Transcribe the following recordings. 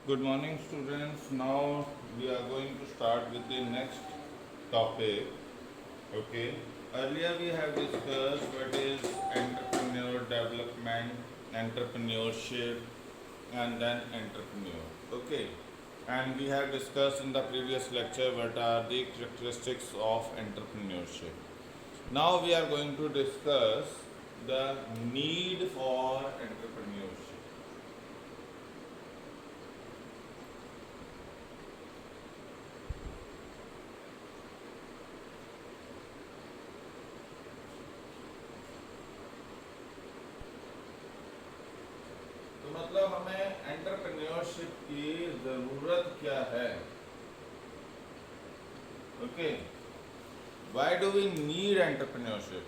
Good morning, students. Now we are going to start with the next topic. Okay. Earlier we have discussed what is entrepreneur development, entrepreneurship, and then entrepreneur. Okay. And we have discussed in the previous lecture what are the characteristics of entrepreneurship. Now we are going to discuss the need for entrepreneurship. तो मतलब हमें entrepreneurship की ज़रूरत क्या है? Okay, why do we need entrepreneurship?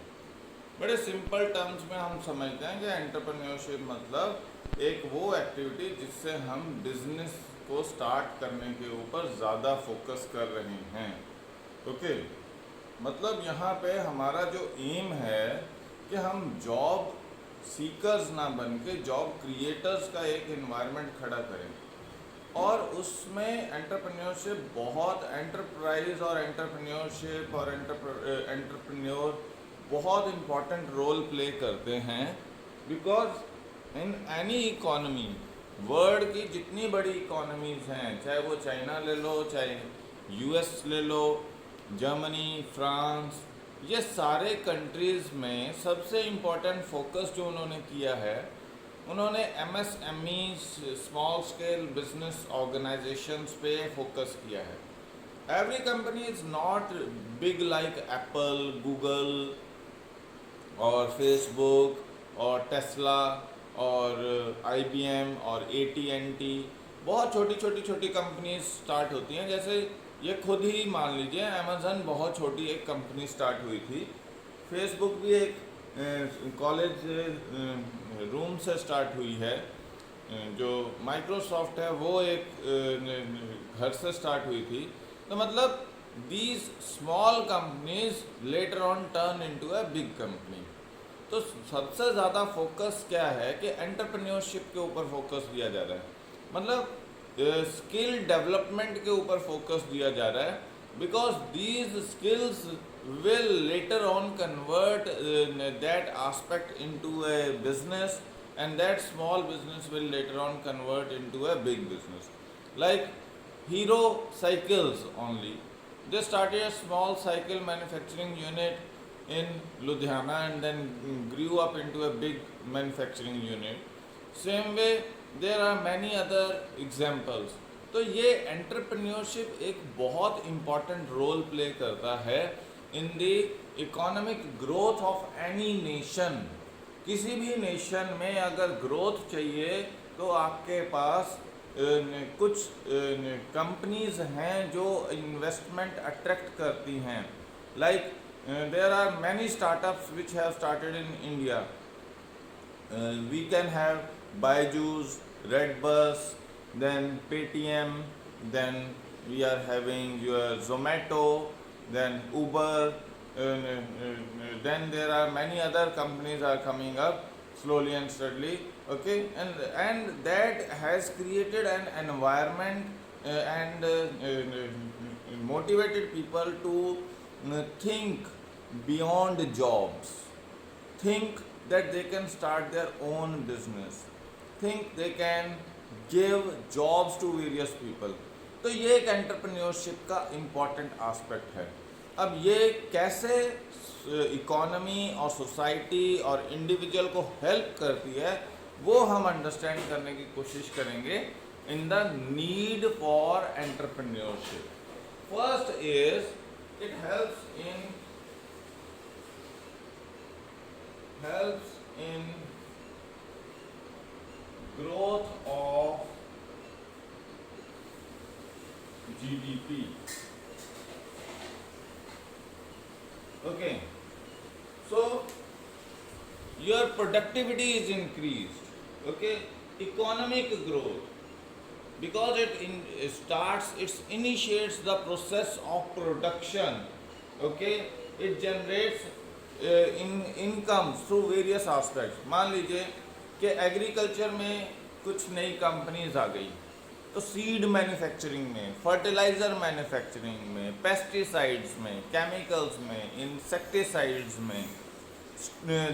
बड़े simple terms में हम समझते हैं कि एंटरप्रेन्योरशिप मतलब एक वो एक्टिविटी जिससे हम बिजनेस को स्टार्ट करने के ऊपर ज़्यादा फोकस कर रहे हैं। ओके, मतलब यहाँ पे हमारा जो एम है कि हम जॉब सीकर्स ना बन के जॉब क्रिएटर्स का एक इन्वायरमेंट खड़ा करें, और उसमें एंटरप्रेन्योरशिप बहुत एंटरप्राइज और एंटरप्रेन्योरशिप और एंटरप्रेन्योर बहुत इम्पॉर्टेंट रोल प्ले करते हैं। Because in any economy, world की जितनी बड़ी इकोनॉमीज़ हैं, चाहे वो चाइना ले लो, चाहे यूएस ले लो, जर्मनी, फ्रांस, ये सारे कंट्रीज़ में सबसे इम्पोर्टेंट फोकस जो उन्होंने किया है, उन्होंने MSME small scale business organisations पे फोकस किया है। Every company is not big like Apple, Google और फेसबुक और टेस्ला और आईबीएम और एटीएनटी। बहुत छोटी छोटी कंपनीज स्टार्ट होती हैं। जैसे ये खुद ही मान लीजिए, अमेज़न बहुत छोटी एक कंपनी स्टार्ट हुई थी, फेसबुक भी एक कॉलेज रूम से स्टार्ट हुई है, जो माइक्रोसॉफ्ट है वो एक घर से स्टार्ट हुई थी। तो मतलब these small companies later on turn into a big company. तो सबसे ज़्यादा फोकस क्या है कि एंटरप्रेन्योरशिप के ऊपर फोकस दिया जा रहा है, मतलब स्किल डेवलपमेंट के ऊपर फोकस दिया जा रहा है, because these skills will later on convert that aspect into a business, and that small business will later on convert into a big business. Like Hero Cycles only, they started a small cycle manufacturing unit in Ludhiana and then grew up into a big manufacturing unit. Same way there are many other examples. तो ये entrepreneurship एक बहुत important role play करता है in the economic growth of any nation. किसी भी nation में अगर ग्रोथ चाहिए तो आपके पास कुछ कंपनीज हैं जो इन्वेस्टमेंट अट्रैक्ट करती हैं। Like there are many startups which have started in India. We can have Byju's, redBus, then Paytm, then we are having your Zomato, then Uber, then there are many other companies are coming up slowly and steadily. Okay, and that has created an environment and motivated people to think beyond jobs, think that they can start their own business, think they can give jobs to various people. तो ये एक entrepreneurship का important aspect है। अब ये कैसे economy और society और इंडिविजुअल को हेल्प करती है वो हम अंडरस्टैंड करने की कोशिश करेंगे in the need for entrepreneurship. First is it helps in growth of GDP. Okay, so your productivity is increased. Okay, economic growth, because it initiates the process of production. Okay, it generates income through various aspects. मान लीजिए कि agriculture में कुछ नई companies आ गई, तो seed manufacturing में, फर्टिलाइज़र मैन्युफैक्चरिंग में, पेस्टिसाइड्स में, केमिकल्स में, इंसेक्टिसाइड्स में,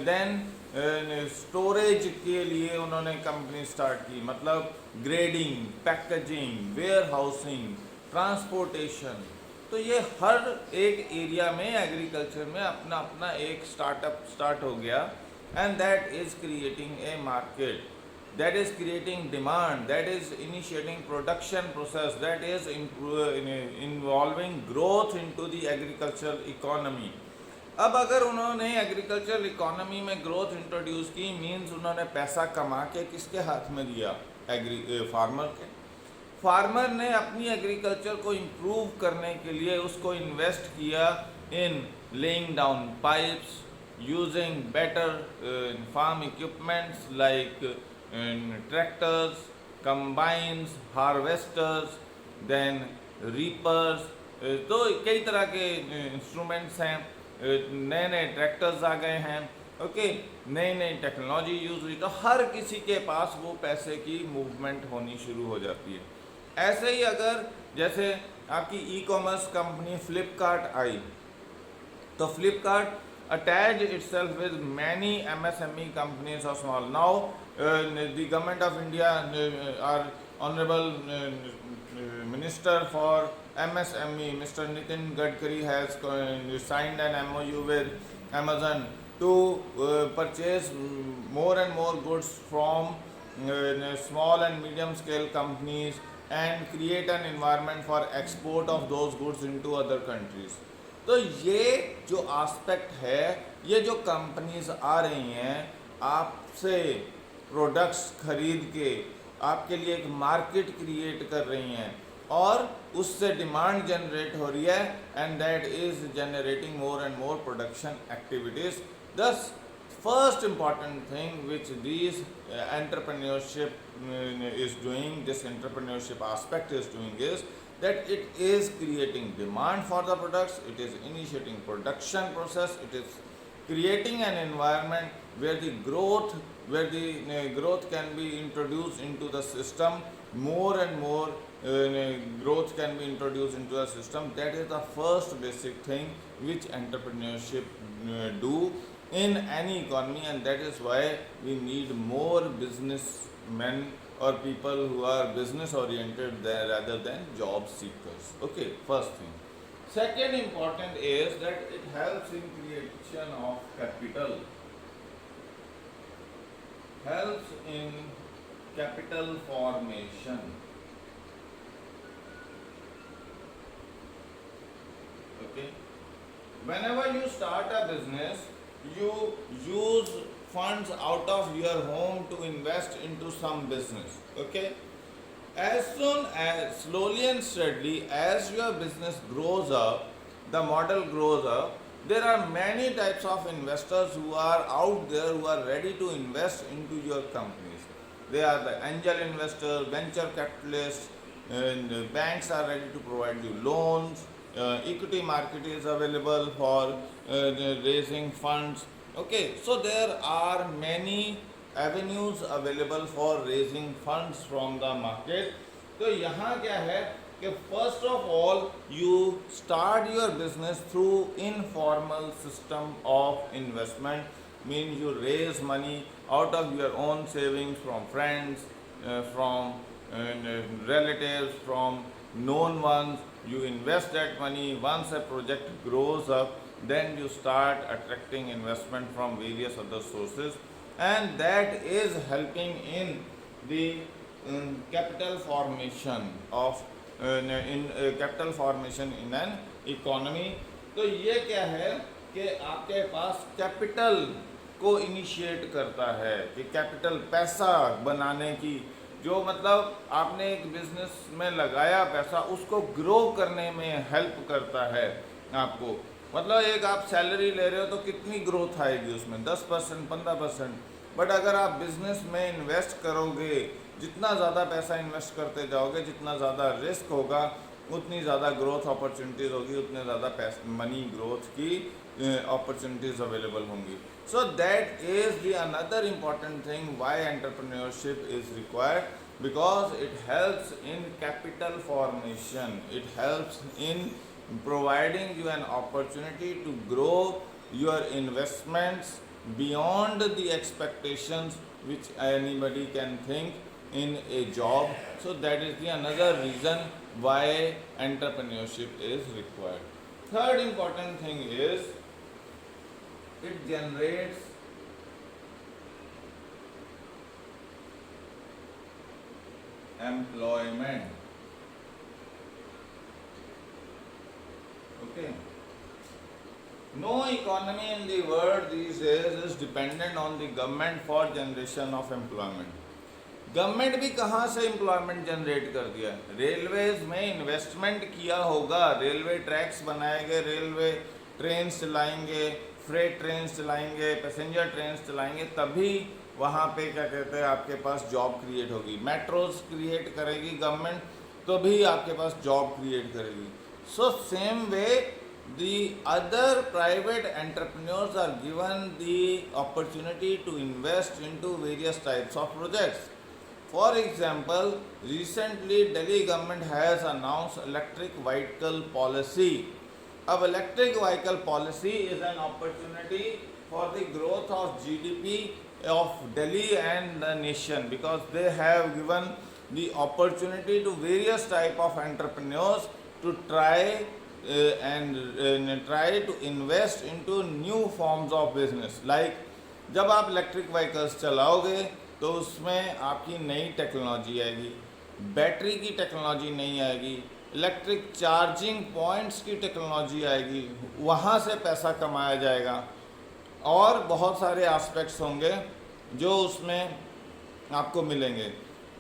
देन स्टोरेज के लिए उन्होंने कंपनी स्टार्ट की, मतलब grading, packaging, warehousing, transportation. तो ये हर एक एरिया में एग्रीकल्चर में अपना अपना एक स्टार्टअप स्टार्ट हो गया, and that is creating a market, that is creating demand, that is initiating production process, that is involving growth into the agricultural economy. अब अगर उन्होंने एग्रीकल्चरल इकोनॉमी में ग्रोथ इंट्रोड्यूस की, मींस उन्होंने पैसा कमा के किसके हाथ में दिया? फार्मर के। फार्मर ने अपनी एग्रीकल्चर को इम्प्रूव करने के लिए उसको इन्वेस्ट किया in laying down pipes, using better farm equipments like tractors, combines, harvesters, then reapers। तो कई तरह के इंस्ट्रूमेंट्स हैं, नए नए ट्रैक्टर्स आ गए हैं, ओके, नई नई टेक्नोलॉजी यूज हुई, तो हर किसी के पास वो पैसे की मूवमेंट होनी शुरू हो जाती है। ऐसे ही अगर जैसे आपकी ई कॉमर्स कंपनी फ्लिपकार्ट आई, तो Flipkart attached itself with many MSME companies or small. Now the government of India, our honorable minister for MSME, Mr. Nitin Gadkari, has signed an MOU with Amazon to purchase more and more goods from small and medium scale companies and create an environment for export of those goods into other countries. तो ये जो aspect है, ये जो companies आ रही हैं आपसे products खरीद के आपके लिए एक मार्केट क्रिएट कर रही हैं और उससे डिमांड जनरेट हो रही है, and that is generating more and more production activities. Thus first important thing which this entrepreneurship is doing, this entrepreneurship aspect is doing is that it is creating demand for the products, it is initiating production process, it is creating an environment where the growth can be introduced into the system, more and more growth can be introduced into the system. That is the first basic thing which entrepreneurship do in any economy, and that is why we need more businessmen or people who are business oriented there rather than job seekers. Okay, first thing. Second important is that it helps in creation of capital, helps in capital formation. Okay, whenever you start a business, you use funds out of your home to invest into some business. Okay, as soon as slowly and steadily as your business grows up, the model grows up, there are many types of investors who are out there who are ready to invest into your companies. They are the angel investors, venture capitalists, and banks are ready to provide you loans, equity market is available for raising funds. Okay, so there are many avenues available for raising funds from the market. तो यहाँ क्या है कि first of all you start your business through informal system of investment, means you raise money out of your own savings from friends, from relatives, from known ones. You invest that money. Once a project grows up, then you start attracting investment from various other sources, and that is helping in the capital formation of capital formation in an economy. तो ये क्या है कि आपके पास capital को initiate करता है, कि कैपिटल पैसा बनाने की, जो मतलब आपने एक बिजनेस में लगाया पैसा, उसको ग्रो करने में हेल्प करता है आपको। मतलब एक आप सैलरी ले रहे हो तो कितनी ग्रोथ आएगी उसमें, 10%, 15%, बट अगर आप बिजनेस में इन्वेस्ट करोगे, जितना ज़्यादा पैसा इन्वेस्ट करते जाओगे, जितना ज़्यादा रिस्क होगा, उतनी ज़्यादा ग्रोथ अपॉर्चुनिटीज़ होगी, उतने ज़्यादा मनी ग्रोथ की अपॉर्चुनिटीज़ अवेलेबल होंगी। So that is the another important thing why entrepreneurship is required, because it helps in capital formation. It helps in providing you an opportunity to grow your investments beyond the expectations which anybody can think in a job. So that is the another reason why entrepreneurship is required. Third important thing is it generates employment. Okay. No economy in the world these days is dependent on the government for generation of employment. Government भी कहाँ से employment generate कर दिया? Railways में investment किया होगा, railway tracks बनाए गए, रेलवे ट्रेन चलाएंगे, फ्रेट ट्रेन चलाएंगे, पैसेंजर ट्रेन चलाएंगे, तभी वहाँ पे क्या कहते हैं आपके पास जॉब क्रिएट होगी। मेट्रोज क्रिएट करेगी गवर्नमेंट, तो भी आपके पास जॉब क्रिएट करेगी। So same way the other private entrepreneurs are given the opportunity to invest into various types of projects. For example, recently Delhi government has announced electric vehicle policy. अब electric vehicle policy is an opportunity for the growth of GDP of Delhi and the nation, because they have given the opportunity to various type of entrepreneurs to try and try to invest into new forms of business. Like जब आप electric vehicles चलाओगे तो उसमें आपकी नई technology आएगी, battery की technology नहीं आएगी, इलेक्ट्रिक चार्जिंग पॉइंट्स की टेक्नोलॉजी आएगी, वहाँ से पैसा कमाया जाएगा, और बहुत सारे एस्पेक्ट्स होंगे जो उसमें आपको मिलेंगे।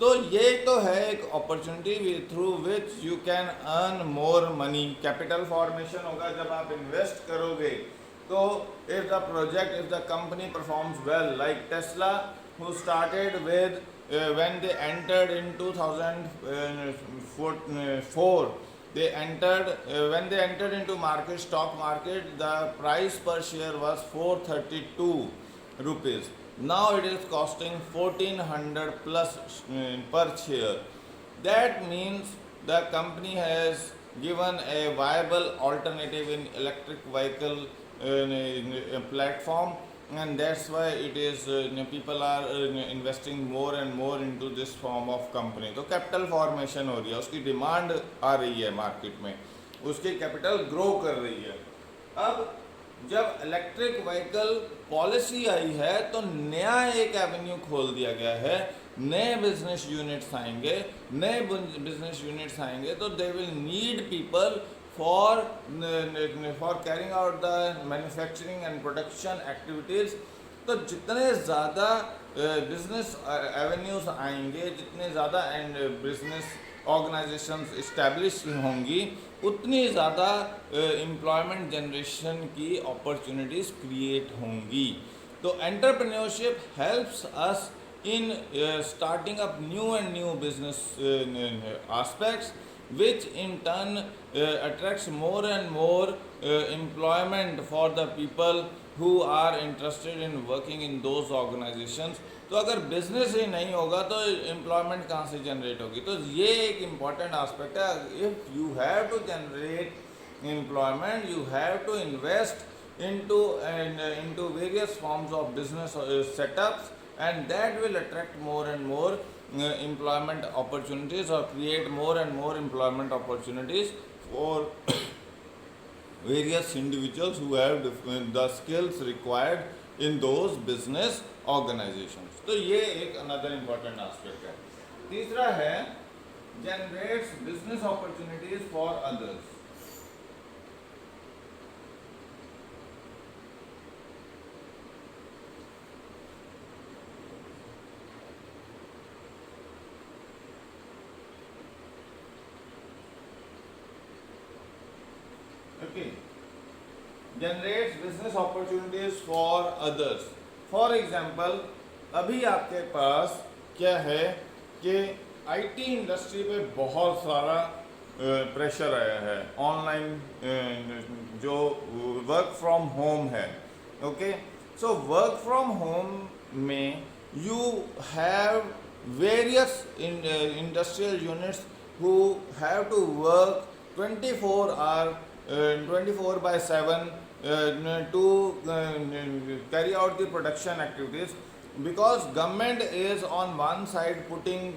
तो ये तो है एक opportunity through which you can earn more money. Capital formation होगा जब आप इन्वेस्ट करोगे। तो if the project, if the company performs well, like Tesla who started with when they entered in 2004, they entered when they entered into stock market, the price per share was 432 rupees. Now it is costing 1400 plus per share. That means the company has given a viable alternative in electric vehicle platform, and that's why it is people are investing more and more into this form of company. तो capital formation हो रही है, उसकी demand आ रही है market में, उसकी capital grow कर रही है। अब जब इलेक्ट्रिक व्हीकल पॉलिसी आई है तो नया एक एवेन्यू खोल दिया गया है, नए बिजनेस यूनिट्स आएंगे, नए बिजनेस यूनिट्स आएंगे, तो they will need people for carrying out the manufacturing and production activities. तो जितने ज़्यादा बिजनेस एवेन्यूज़ आएंगे, जितने ज़्यादा एंड बिजनेस ऑर्गेनाइजेशंस इस्टेब्लिश होंगी, उतनी ज़्यादा एम्प्लॉयमेंट जनरेशन की अपॉर्चुनिटीज़ क्रिएट होंगी। तो entrepreneurship helps us in starting up new and new business aspects, which in turn attracts more and more employment for the people who are interested in working in those organizations. तो अगर business ही नहीं होगा तो employment कहाँ से generate होगी? तो ये एक इम्पॉर्टेंट एस्पेक्ट है। If you have to generate employment, you have to invest into various forms of business setups, and that will attract more and more employment opportunities, or create more and more employment opportunities for various individuals who have the skills required in those business organizations. तो ये एक another important aspect है। तीसरा है generates business opportunities for others. Okay. Generates business opportunities for others. For example, अभी आपके पास क्या है कि आईटी इंडस्ट्री पे बहुत सारा प्रेशर आया है, ऑनलाइन जो वर्क फ्रॉम होम है। Okay, so work from home में you have various industrial units who have to work 24 hour 24 by 7 to carry out the production activities, because government is on one side putting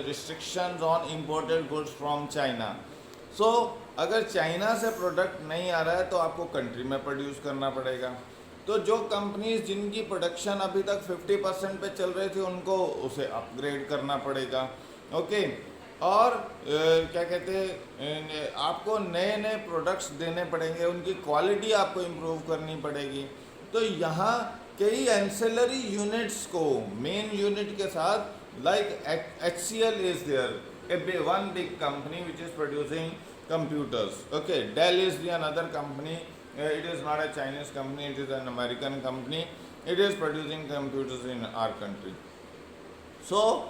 restrictions on imported goods from China. सो अगर China से product नहीं आ रहा है तो आपको country में produce करना पड़ेगा। तो जो कंपनीज जिनकी प्रोडक्शन अभी तक 50% पे चल रही थी उनको उसे अपग्रेड करना पड़ेगा। ओके, और क्या कहते हैं, आपको नए नए प्रोडक्ट्स देने पड़ेंगे, उनकी क्वालिटी आपको इम्प्रूव करनी पड़ेगी। तो यहाँ कई एंसेलरी यूनिट्स को मेन यूनिट के साथ like HCL is there, one big company which is producing computers. Okay, Dell is the another company. It is not a Chinese company, it is an American company. It is producing computers in our country. So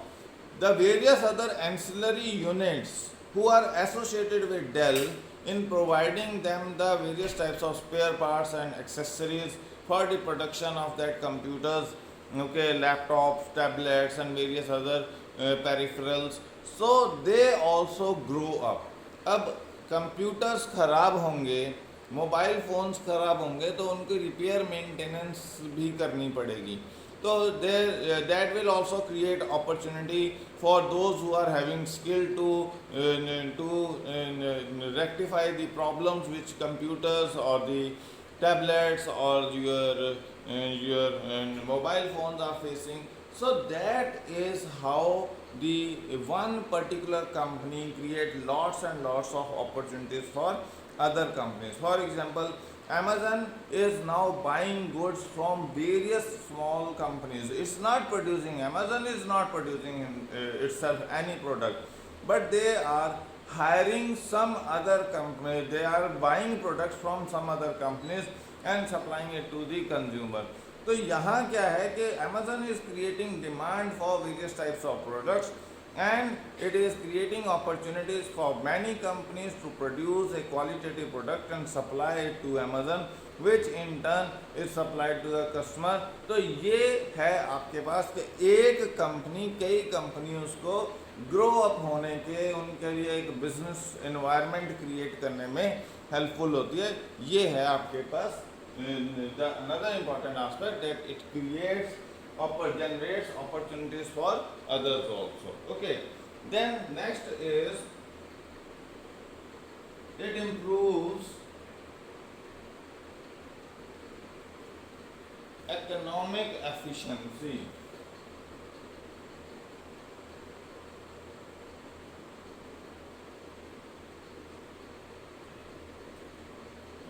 the various other ancillary units who are associated with Dell in providing them the various types of spare parts and accessories for the production of that computers, okay, laptops, tablets and various other peripherals. So they also grow up. अब computers ख़राब होंगे, mobile phones ख़राब होंगे तो उनकी repair maintenance भी करनी पड़ेगी। तो that will also create opportunity for those who are having skill to rectify the problems which computers or the tablets or your mobile phones are facing. So that is how the one particular company create lots and lots of opportunities for other companies. For example, Amazon is now buying goods from various small companies. It's not producing, Amazon is not producing itself any product, but they are hiring some other company, they are buying products from some other companies and supplying it to the consumer. तो यहाँ क्या है कि Amazon is creating demand for various types of products and it is creating opportunities for many companies to produce a qualitative product and supply it to Amazon, which in turn is supplied to the customer. तो ये है आपके पास कि एक company कई कंपनियों को grow up होने के, उनके लिए एक बिजनेस एनवायरनमेंट क्रिएट करने में हेल्पफुल होती है। ये है आपके पास another important aspect, that it creates generates opportunities for others also. Okay, then next is it improves economic efficiency.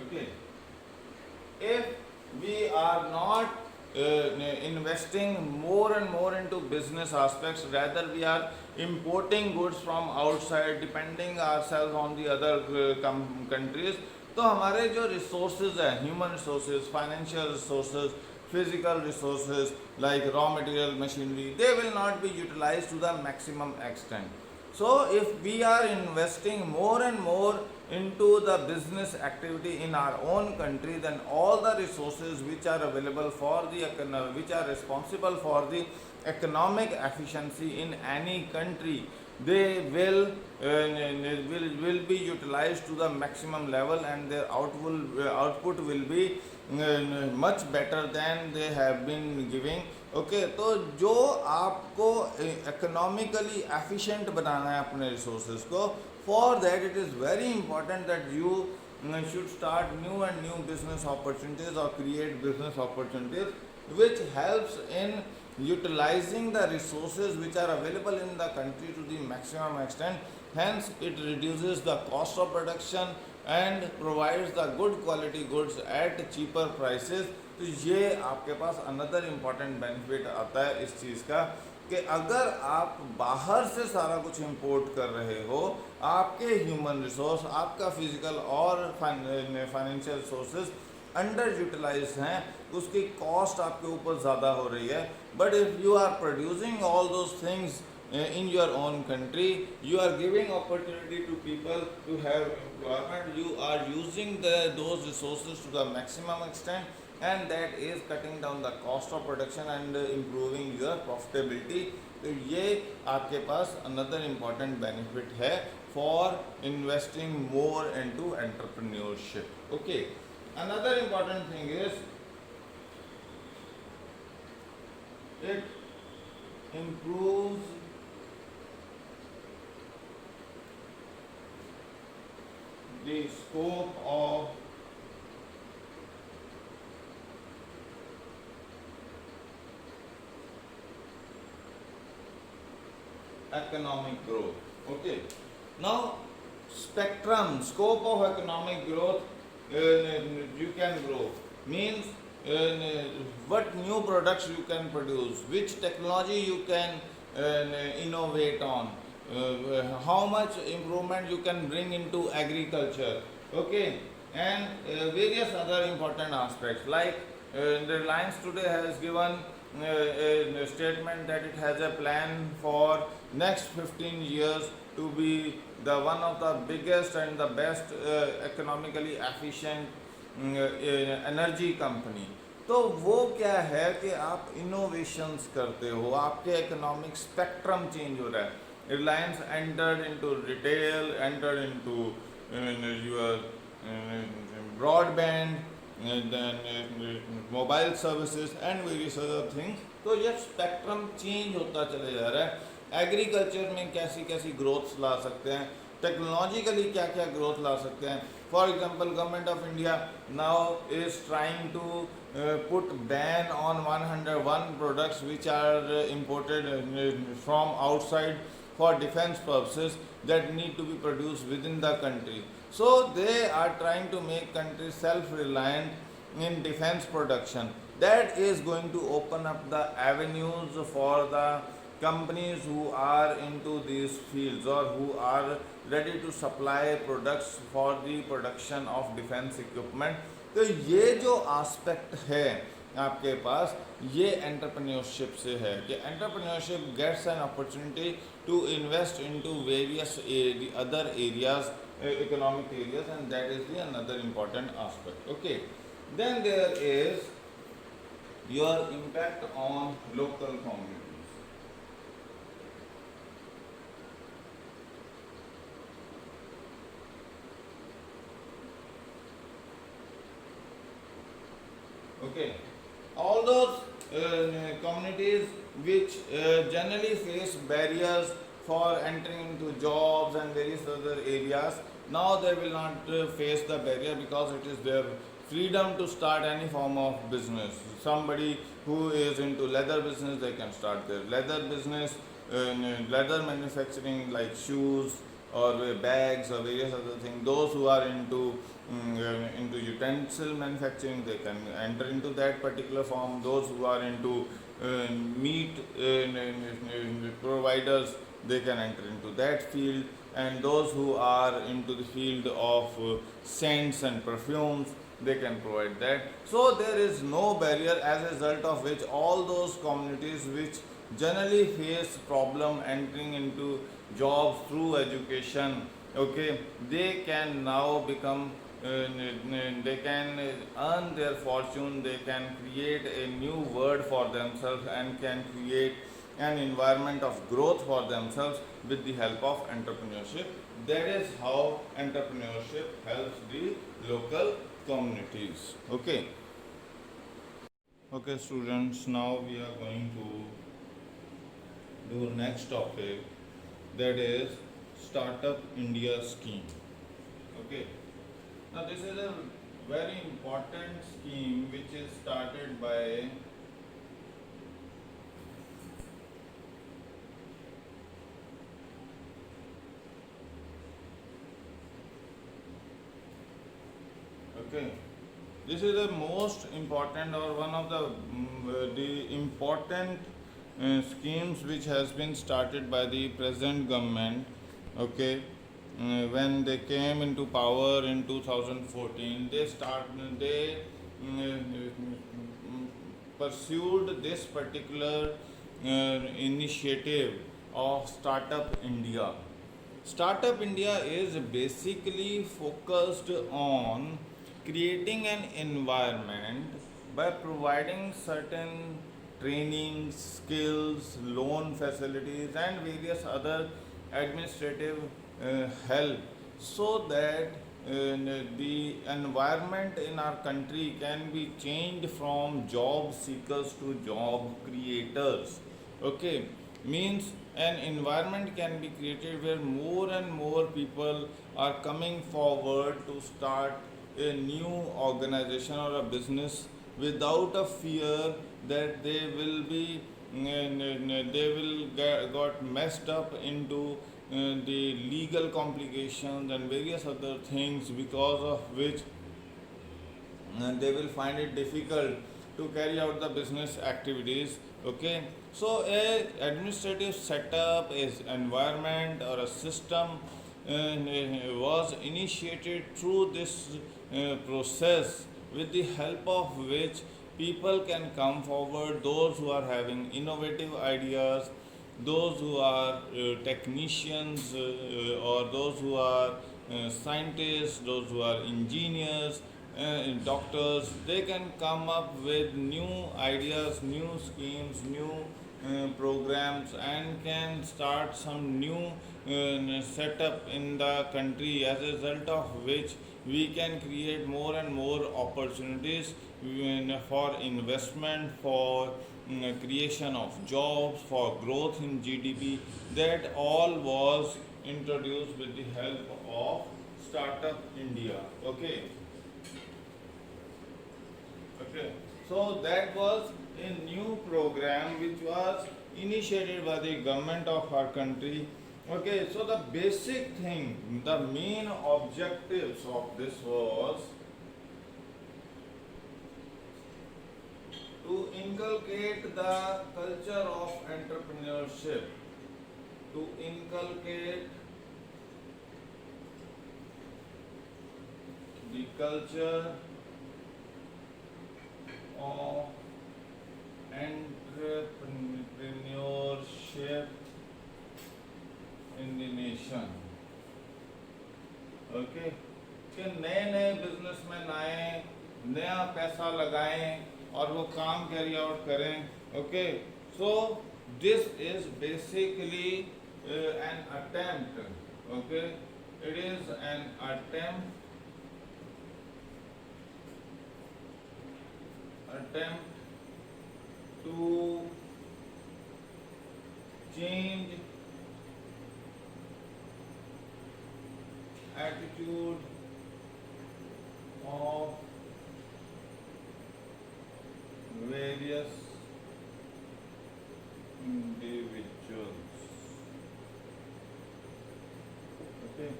Okay, if we are not investing more and more into business aspects, rather we are importing goods from outside, depending ourselves on the other countries, तो हमारे जो resources हैं, human resources, financial resources, physical resources like raw material, machinery, they will not be utilized to the maximum extent. So if we are investing more and more into the business activity in our own country, then all the resources which are available for the which are responsible for the economic efficiency in any country, they will be utilized to the maximum level and their output will be much better than they have been giving. Okay, तो जो आपको economically efficient बनाना है अपने resources को, for that it is very important that you should start new and new business opportunities और create business opportunities which helps in utilizing the resources which are available in the country to the maximum extent. Hence it reduces the cost of production and provides the good quality goods at cheaper prices. तो ये आपके पास another important benefit आता है इस चीज़ का कि अगर आप बाहर से सारा कुछ इंपोर्ट कर रहे हो, आपके ह्यूमन रिसोर्स, आपका फिजिकल और फाइनेंशियल रिसोर्सेज अंडर यूटिलाइज हैं, उसकी कॉस्ट आपके ऊपर ज़्यादा हो रही है. But if you are producing all those things in your own country, you are giving opportunity to people to have employment, you are using those resources to the maximum extent, and that is cutting down the cost of production and improving your profitability. तो ये आपके पास another important benefit है for investing more into entrepreneurship. Okay, another important thing is it improves the scope of economic growth. Okay, now spectrum, scope of economic growth, you can grow means what new products you can produce, which technology you can innovate on, how much improvement you can bring into agriculture. Okay, and various other important aspects like the Reliance today has given a statement that it has a plan for next 15 years to be the one of the biggest and the best economically efficient energy company. तो वो क्या है कि आप innovations करते हो, आपके economic spectrum change हो रहा है. Reliance entered into retail, entered into your broadband, mobile services and various other things. तो ये स्पेक्ट्रम चेंज होता चले जा रहा है. एग्रीकल्चर में कैसी कैसी ग्रोथ्स ला सकते हैं, टेक्नोलॉजिकली क्या क्या ग्रोथ ला सकते हैं. For example, government of India now is trying to put ban on 101 products which are imported from outside for defense purposes that need to be produced within the country. So they are trying to make country self-reliant in defense production. That is going to open up the avenues for the companies who are into these fields or who are ready to supply products for the production of defense equipment. तो ये जो aspect है आपके पास, ये entrepreneurship से है कि entrepreneurship gets an opportunity to invest into various other areas, economic areas, and that is the another important aspect. Okay, then there is your impact on local communities. Okay, all those communities which generally face barriers for entering into jobs and various other areas, now they will not face the barrier because it is their freedom to start any form of business. Somebody who is into leather business, they can start their leather business, leather manufacturing like shoes or bags or various other things. Those who are into utensil manufacturing, they can enter into that particular form. Those who are into meat providers, they can enter into that field. And those who are into the field of scents and perfumes, they can provide that. So there is no barrier, as a result of which all those communities which generally face problem entering into jobs through education, okay, they can now become they can earn their fortune, they can create a new word for themselves and can create an environment of growth for themselves with the help of entrepreneurship. That is how entrepreneurship helps the local communities. Okay, okay students, now we are going to do next topic, that is Startup India scheme. Okay, now this is a very important scheme which is started by okay, this is the most important or one of the important schemes which has been started by the present government. Okay, when they came into power in 2014, they pursued this particular initiative of Startup India. Startup India is basically focused on creating an environment by providing certain training, skills, loan facilities, and various other administrative help, so that the environment in our country can be changed from job seekers to job creators. Okay, means an environment can be created where more and more people are coming forward to start a new organization or a business without a fear that they will be they will got messed up into the legal complications and various other things, because of which they will find it difficult to carry out the business activities. Okay, so a administrative setup is environment or a system was initiated through this process, with the help of which people can come forward, those who are having innovative ideas, those who are technicians, or those who are scientists, those who are engineers, doctors. They can come up with new ideas, new schemes, new programs, and can start some new setup in the country, as a result of which we can create more and more opportunities for investment, for creation of jobs, for growth in GDP. That all was introduced with the help of Startup India. Okay. Okay. So that was a new program which was initiated by the government of our country. Okay, so the basic thing, the main objectives of this was to inculcate the culture of entrepreneurship, to inculcate the culture of entrepreneurship in the nation. Okay, कि नए नए businessman आए, नया पैसा लगाएं और वो काम कैरी आउट करें. Okay, so this is basically an attempt. Okay, it is an attempt to change attitude of various individuals. Okay,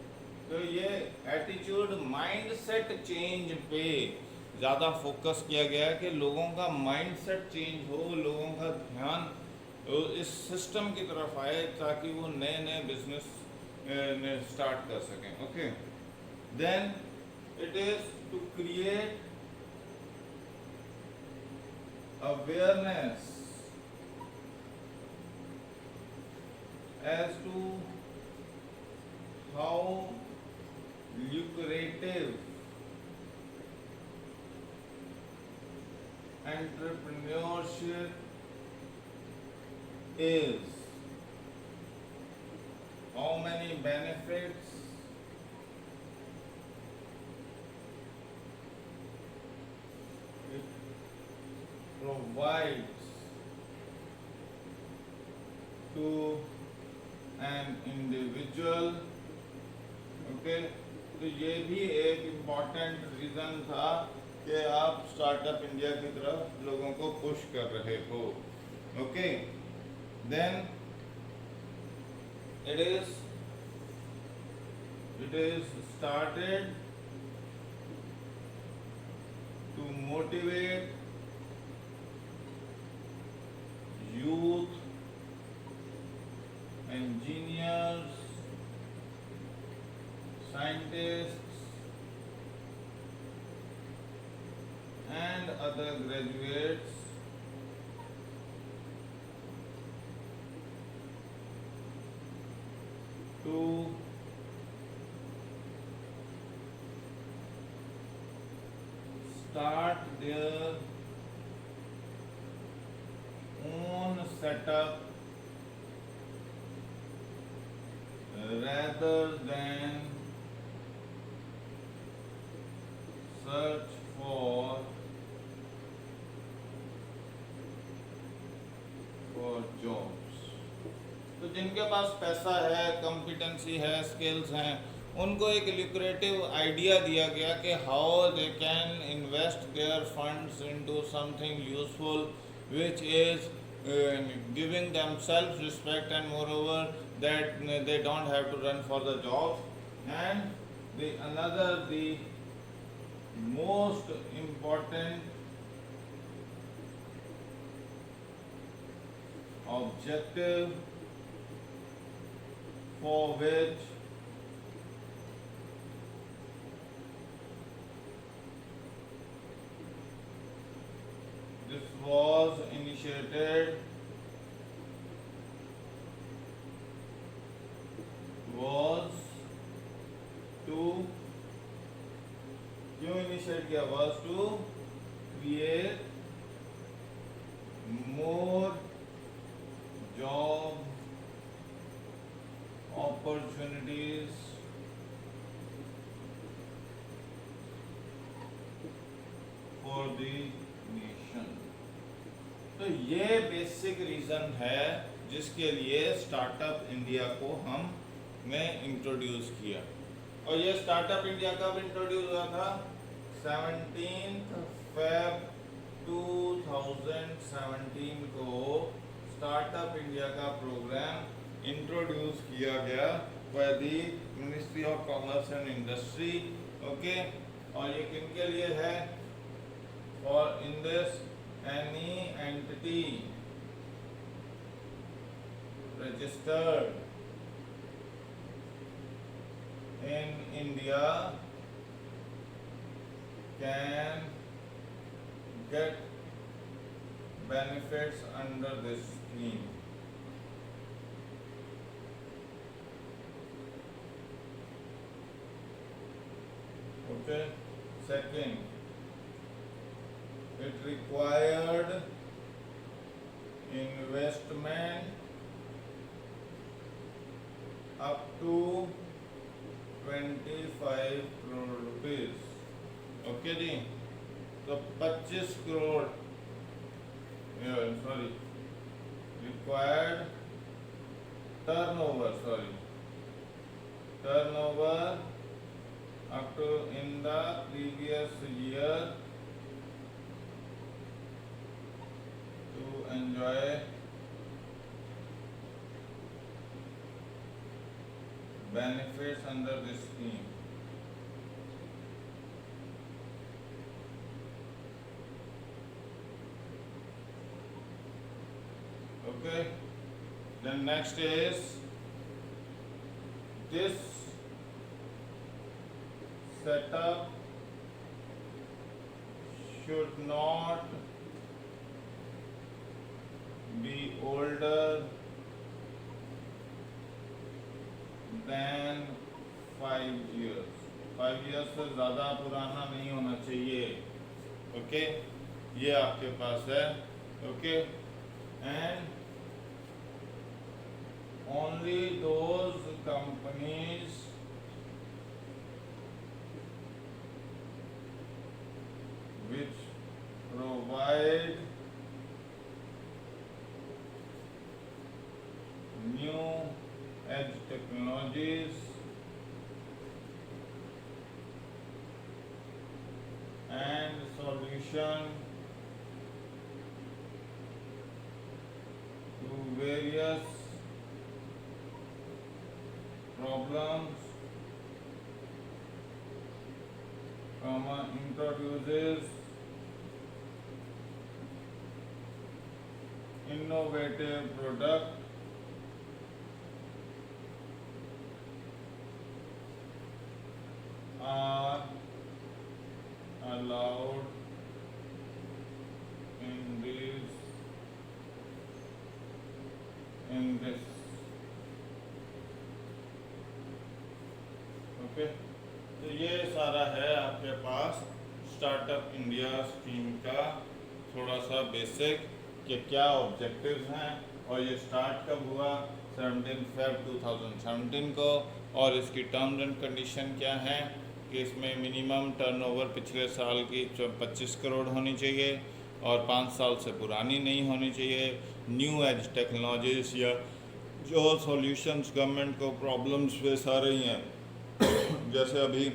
तो ये एटीट्यूड माइंडसेट चेंज पे ज़्यादा फोकस किया गया है कि लोगों का माइंडसेट चेंज हो, लोगों का ध्यान इस सिस्टम की तरफ आए ताकि वो नए नए बिजनेस स्टार्ट कर सकें. Okay, then it is to create awareness as to how lucrative entrepreneurship is, how many benefits it provides to an individual. Okay, तो ये भी एक इम्पॉर्टेंट रीज़न था कि आप स्टार्टअप इंडिया की तरफ लोगों को पुश कर रहे हो. Okay, then it is started to motivate youth, engineers, scientists, and other graduates to start their set up rather than search for jobs। तो जिनके पास पैसा है, कॉम्पिटेंसी है, स्किल्स हैं, उनको एक ल्यूक्रेटिव आइडिया दिया गया कि how they can invest their funds into something useful which is giving them self respect, and moreover that they don't have to run for the jobs। And the most important objective for which this was initiated was to create more job opportunities for the nation। तो ये basic reason है जिसके लिए startup India को हमने introduce किया। और ये स्टार्टअप इंडिया कब इंट्रोड्यूस हुआ था? 17 Feb 2017 को स्टार्टअप इंडिया का प्रोग्राम इंट्रोड्यूस किया गया by the ministry of commerce and industry. Okay, और ये किनके लिए है? For in this any entity registered in India can get benefits under this scheme। Okay, second, it required investment up to 25 crore rupees। Okay जी, तो 25 crore sorry required turnover up to in the previous year to enjoy benefits under this scheme। Okay, then next is this setup should not be older than 5 years। 5 years से ज़्यादा पुराना नहीं होना चाहिए। Okay, ये आपके पास है। Okay, and only those companies which provide new edge technologies and solution to various problems, introduces innovative product are allowed in this। Okay, तो ये सारा है आपके पास स्टार्टअप इंडिया स्कीम का थोड़ा सा बेसिक कि क्या ऑब्जेक्टिव्स हैं, और ये स्टार्ट कब हुआ? 17 फेब 2017 को। और इसकी टर्म्स एंड कंडीशन क्या है कि इसमें मिनिमम टर्नओवर पिछले साल की 25 करोड़ होनी चाहिए और 5 साल से पुरानी नहीं होनी चाहिए। न्यू एज टेक्नोलॉजीज या जो सॉल्यूशंस गवर्नमेंट को प्रॉब्लम्स फेस आ रही हैं जैसे अभी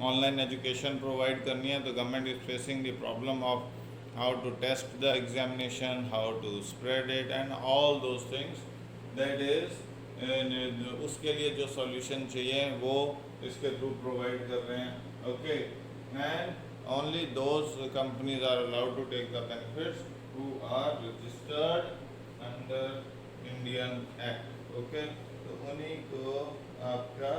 ऑनलाइन एजुकेशन प्रोवाइड करनी है तो government is facing the problem of how to test the examination, how to spread it and all those things, that is उसके लिए जो सॉल्यूशन चाहिए वो इसके थ्रू प्रोवाइड कर रहे हैं। Okay, and only those companies are allowed to take the benefits who are registered under Indian act. Okay, तो उन्हीं को आपका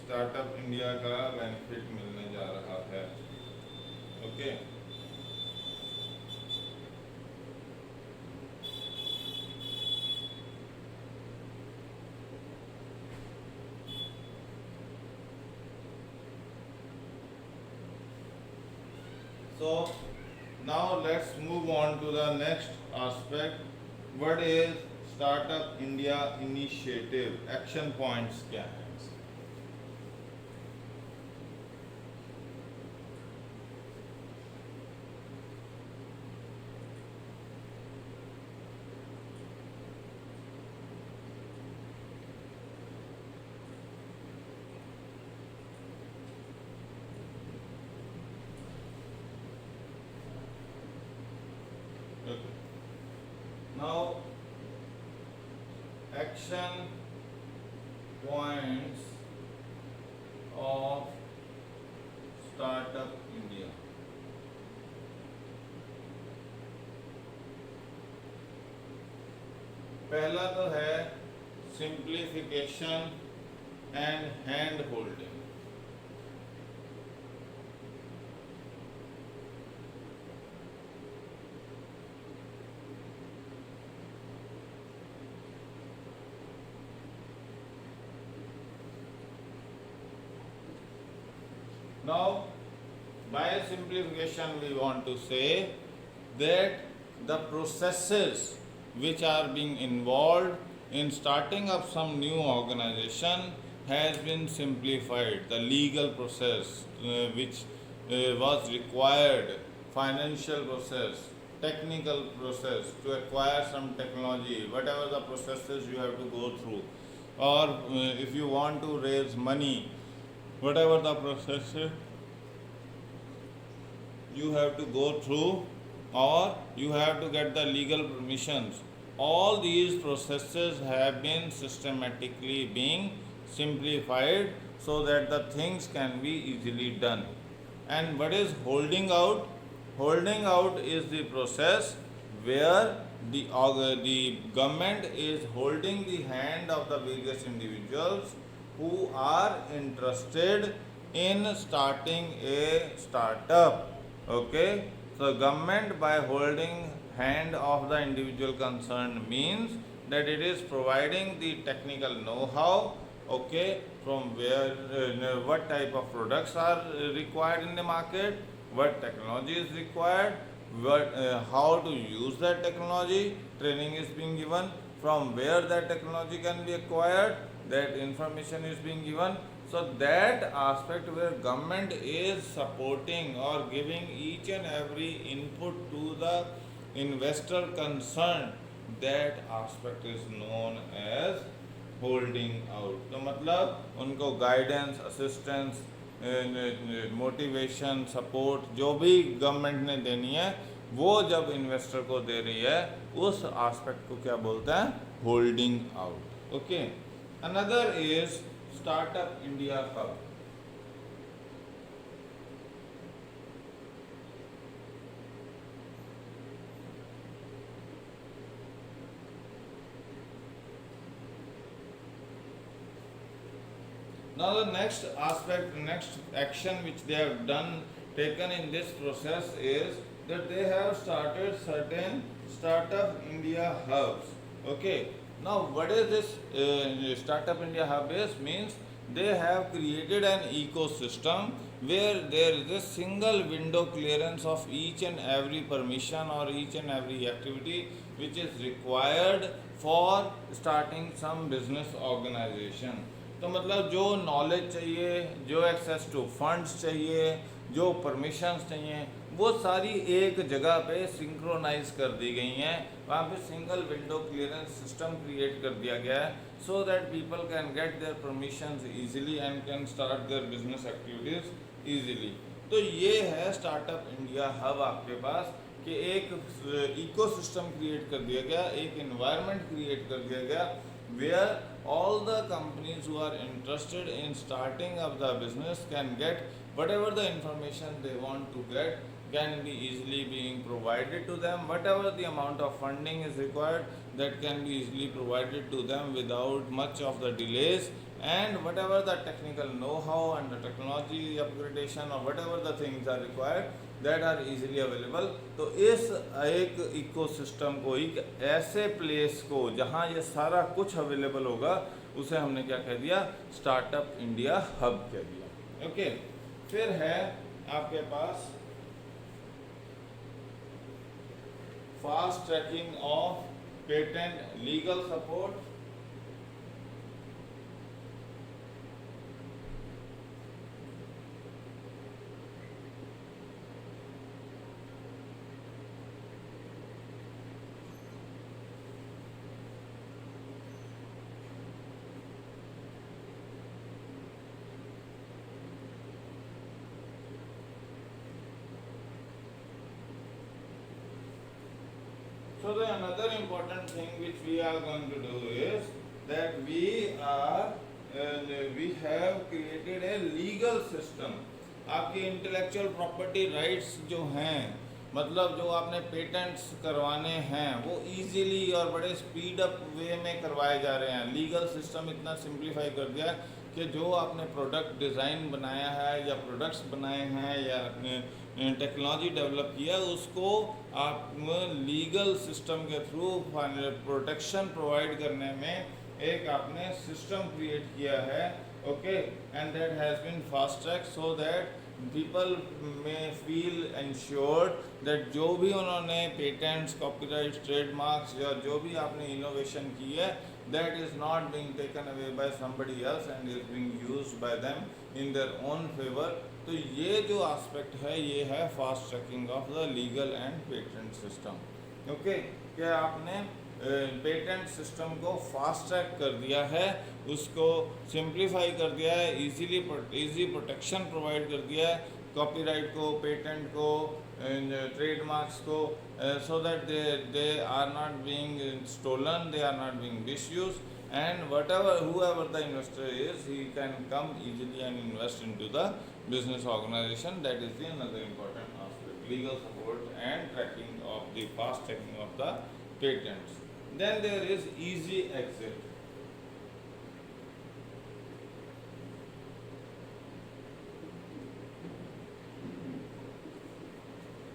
स्टार्टअप इंडिया का बेनिफिट मिलने जा रहा है। Okay, so now let's move on to the next aspect. What is Startup India Initiative? Action points क्या है? Okay. Now, action points of Startup India. पहला तो है simplification and hand holding. Now, by simplification we want to say that the processes which are being involved in starting up some new organization has been simplified. The legal process which was required, financial process, technical process to acquire some technology, whatever the processes you have to go through, or if you want to raise money, whatever the process you have to go through, or you have to get the legal permissions, all these processes have been systematically being simplified so that the things can be easily done. And what is holding out? Holding out is the process where the government is holding the hand of the various individuals who are interested in starting a startup. Okay, so government by holding hand of the individual concerned means that it is providing the technical know-how, okay, from where what type of products are required in the market, what technology is required, what how to use that technology, training is being given, from where that technology can be acquired, that information is being given. So that aspect where government is supporting or giving each and every input to the investor concerned, that aspect is known as holding out. तो मतलब उनको guidance, assistance, motivation, support जो भी government ने देनी है वो जब इन्वेस्टर को दे रही है उस एस्पेक्ट को क्या बोलते हैं? Holding out. Okay, another is startup India hub. Now the next aspect, next action which they have taken in this process is that they have started certain Startup India hubs. Okay, now what is this Startup India hub is? Means they have created an ecosystem where there is a single window clearance of each and every permission or each and every activity which is required for starting some business organization. तो मतलब जो knowledge चाहिए, जो access to funds चाहिए, जो permissions चाहिए, वो सारी एक जगह पे सिंक्रोनाइज कर दी गई हैं। वहाँ पे single window clearance system create कर दिया गया है, so that people can get their permissions easily and can start their business activities easily. तो ये है स्टार्टअप इंडिया हब आपके पास, कि एक इकोसिस्टम क्रिएट कर दिया गया, एक इन्वायरमेंट क्रिएट कर दिया गया, where all the companies who are interested in starting up the business can get whatever the information they want to get, can be easily being provided to them. Whatever the amount of funding is required, that can be easily provided to them without much of the delays, and whatever the technical know-how and the technology upgradation or whatever the things are required, that are easily available. तो इस एक ecosystem को, एक ऐसे place को जहाँ ये सारा कुछ अवेलेबल होगा, उसे हमने क्या कह दिया, स्टार्टअप इंडिया हब कह दिया। ओके, फिर है आपके पास fast tracking of patent legal support. So the another important thing which we are going to do is that we have created a legal system। आपकी इंटेलेक्चुअल प्रॉपर्टी राइट्स जो हैं, मतलब जो आपने पेटेंट्स करवाने हैं, वो इजीली और बड़े स्पीड अप वे में करवाए जा रहे हैं। लीगल सिस्टम इतना सिंप्लीफाई कर दिया कि जो आपने प्रोडक्ट डिज़ाइन बनाया है या प्रोडक्ट्स बनाए हैं या टेक्नोलॉजी डेवलप किया, उसको आप लीगल सिस्टम के थ्रू प्रोटेक्शन प्रोवाइड करने में एक आपने सिस्टम क्रिएट किया है। Okay, and that has been fast track so that people may feel insured that जो भी उन्होंने पेटेंट्स, कॉपीराइट, ट्रेडमार्क्स या जो भी आपने इनोवेशन की है, that is not being taken away by somebody else and is being used by them in their own favor। तो ये जो एस्पेक्ट है, ये है fast tracking of the legal and patent system. Okay, क्या आपने पेटेंट सिस्टम को fast track कर दिया है, उसको सिंप्लीफाई कर दिया है, इजी प्रोटेक्शन प्रोवाइड कर दिया है कॉपीराइट को, पेटेंट को, ट्रेडमार्क्स को, so that they are not being stolen, they are not being misused, and whoever the investor is, he can come easily and invest into the business organization। That is the another important aspect, legal support and tracking of the fast tracking of the patents। Then there is easy exit।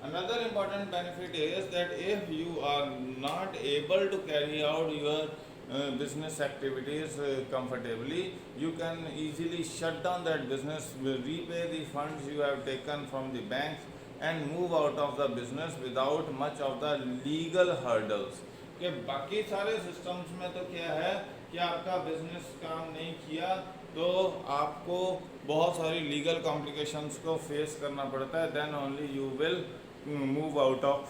Another important benefit is that if you are not able to carry out your business activities comfortably, you can easily shut down that business, repay the funds you have taken from the banks, and move out of the business without much of the legal hurdles। कि बाकी सारे systems में तो क्या है कि आपका business काम नहीं किया तो आपको बहुत सारी लीगल कॉम्प्लिकेशंस को फेस करना पड़ता है, then only you will move out of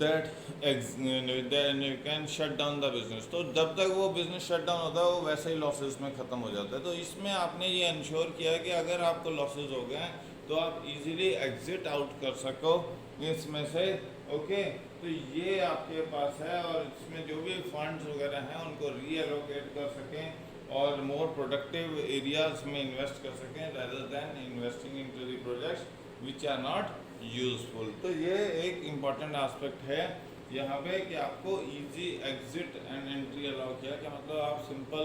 that, then you can shut down the business। तो जब तक वो बिजनेस शट डाउन होता है, वो वैसे ही लॉसेस में ख़त्म हो जाता है। तो इसमें आपने ये इंश्योर किया है कि अगर आपको लॉसेस हो गए हैं तो आप इजीली एग्जिट आउट कर सको इसमें से। ओके, तो ये आपके पास है, और इसमें जो भी फंड्स वगैरह हैं उनको रीएलोकेट कर सकें और मोर प्रोडक्टिव एरियाज में इन्वेस्ट कर सकें, rather than investing into the projects which are not useful. तो ये एक इम्पॉर्टेंट एस्पेक्ट है यहाँ पे कि आपको easy exit and entry allow किया। क्या मतलब, आप सिंपल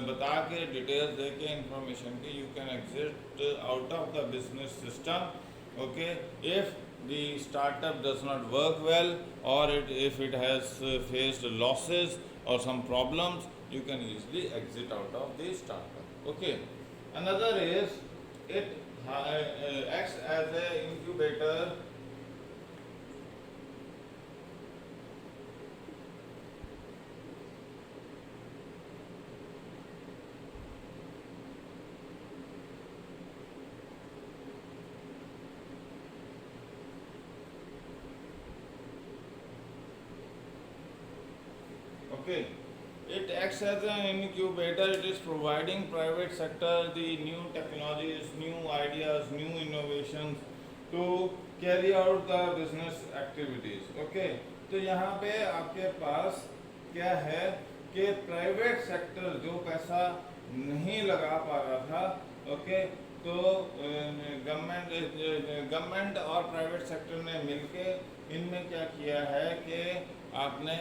बता के डिटेल्स दे के इंफॉर्मेशन की you can exit out of the business system. Okay, if the startup does not work well, or if it has faced losses or some problems, you can easily exit out of the startup। Okay, another is it acts as a incubator Okay, it acts as an incubator. It is providing private sector the new technologies, new ideas, new innovations to carry out the business activities. Okay, तो यहाँ पे आपके पास क्या है कि private sector जो पैसा नहीं लगा पा रहा था, ओके, तो गवर्नमेंट और प्राइवेट सेक्टर ने मिलके इनमें क्या किया है कि आपने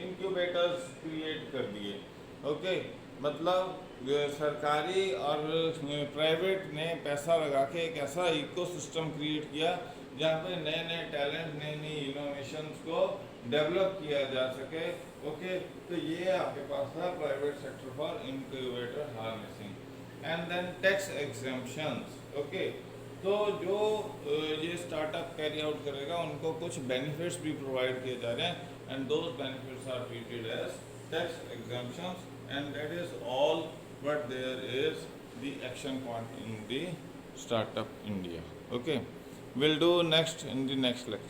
इंक्यूबेटर्स क्रिएट कर दिए। ओके, मतलब सरकारी और प्राइवेट ने पैसा लगा के एक ऐसा इकोसिस्टम क्रिएट किया जहाँ पे नए नए टैलेंट, नई नई इनोवेशंस को डेवलप किया जा सके। ओके, तो ये आपके पास था private sector for incubator harnessing. And then tax exemptions. Okay, तो जो ये स्टार्टअप कैरी आउट करेगा उनको कुछ बेनिफिट्स भी प्रोवाइड किए जा रहे हैं, and those benefits are treated as tax exemptions, and that is all what there is the action point in the startup India. Okay, we'll do next in the next lecture.